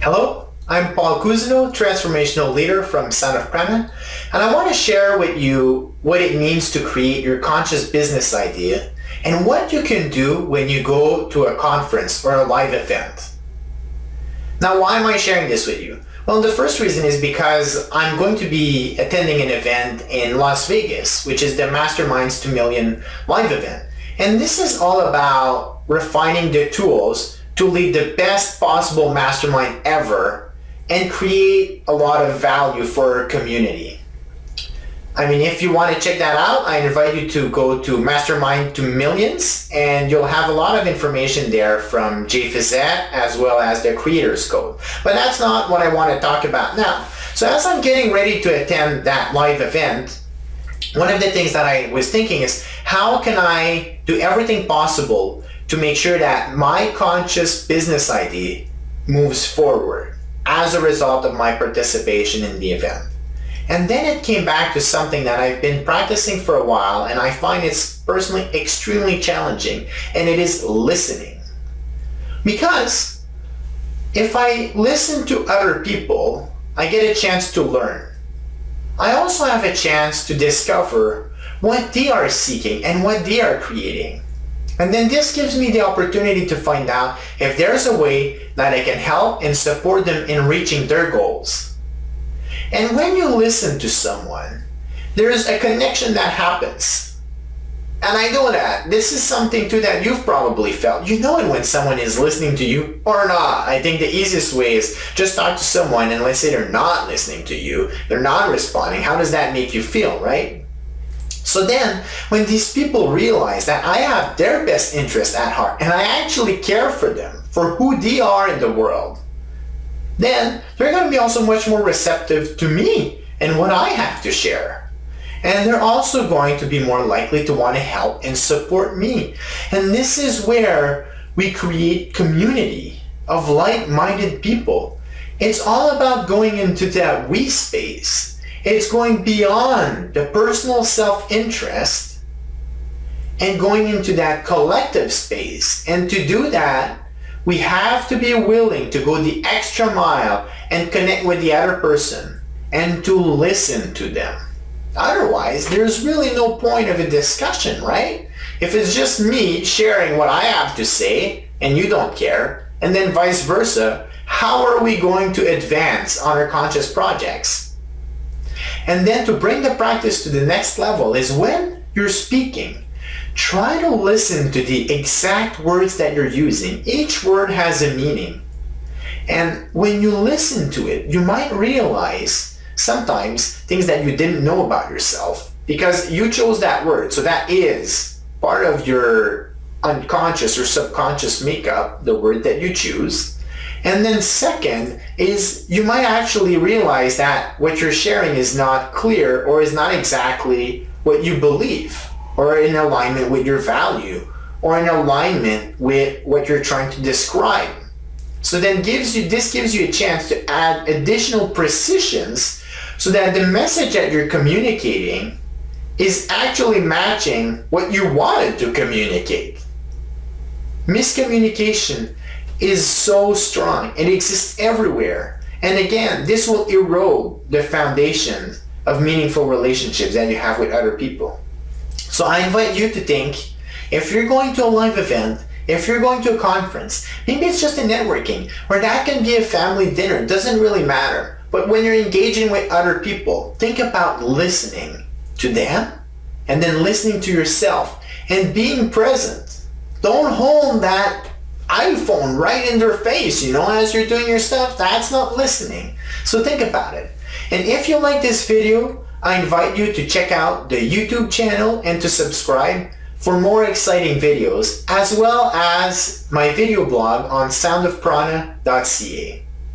Hello, I'm Paul Kuzino, transformational leader from Sound of Prana, and I want to share with you what it means to create your conscious business idea and what you can do when you go to a conference or a live event. Now, why am I sharing this with you? Well, the first reason is because I'm going to be attending an event in Las Vegas, which is the Masterminds to Million live event. And this is all about refining the tools to lead the best possible mastermind ever and create a lot of value for our community. I mean, if you want to check that out, I invite you to go to Mastermind to Millions, and you'll have a lot of information there from Jay Fizzette as well as the Creator's Code. But that's not what I want to talk about now. So as I'm getting ready to attend that live event, one of the things that I was thinking is, how can I do everything possible to make sure that my conscious business idea moves forward as a result of my participation in the event? And then it came back to something that I've been practicing for a while, and I find it's personally extremely challenging, and it is listening. Because if I listen to other people, I get a chance to learn. I also have a chance to discover what they are seeking and what they are creating. And then this gives me the opportunity to find out if there's a way that I can help and support them in reaching their goals. And when you listen to someone, there's a connection that happens. And I know that this is something too that you've probably felt. You know it when someone is listening to you or not. I think the easiest way is just talk to someone, and let's say they're not listening to you, they're not responding. How does that make you feel, right? So then, when these people realize that I have their best interest at heart and I actually care for them, for who they are in the world, then they're going to be also much more receptive to me and what I have to share. And they're also going to be more likely to want to help and support me. And this is where we create community of like-minded people. It's all about going into that we space. It's going beyond the personal self-interest and going into that collective space. And to do that, we have to be willing to go the extra mile and connect with the other person and to listen to them. Otherwise, there's really no point of a discussion, right? If it's just me sharing what I have to say and you don't care, and then vice versa, how are we going to advance on our conscious projects? And then to bring the practice to the next level is when you're speaking, try to listen to the exact words that you're using. Each word has a meaning. And when you listen to it, you might realize sometimes things that you didn't know about yourself because you chose that word. So that is part of your unconscious or subconscious makeup, the word that you choose. And then second is you might actually realize that what you're sharing is not clear or is not exactly what you believe or in alignment with your value or in alignment with what you're trying to describe. So then this gives you a chance to add additional precisions so that the message that you're communicating is actually matching what you wanted to communicate. Miscommunication is so strong. It exists everywhere. And again, this will erode the foundation of meaningful relationships that you have with other people. So I invite you to think, if you're going to a live event, if you're going to a conference, maybe it's just a networking, or that can be a family dinner, it doesn't really matter. But when you're engaging with other people, think about listening to them and then listening to yourself and being present. Don't hold that iPhone right in their face, as you're doing your stuff. That's not listening. So think about it. And if you like this video, I invite you to check out the YouTube channel and to subscribe for more exciting videos, as well as my video blog on soundofprana.ca.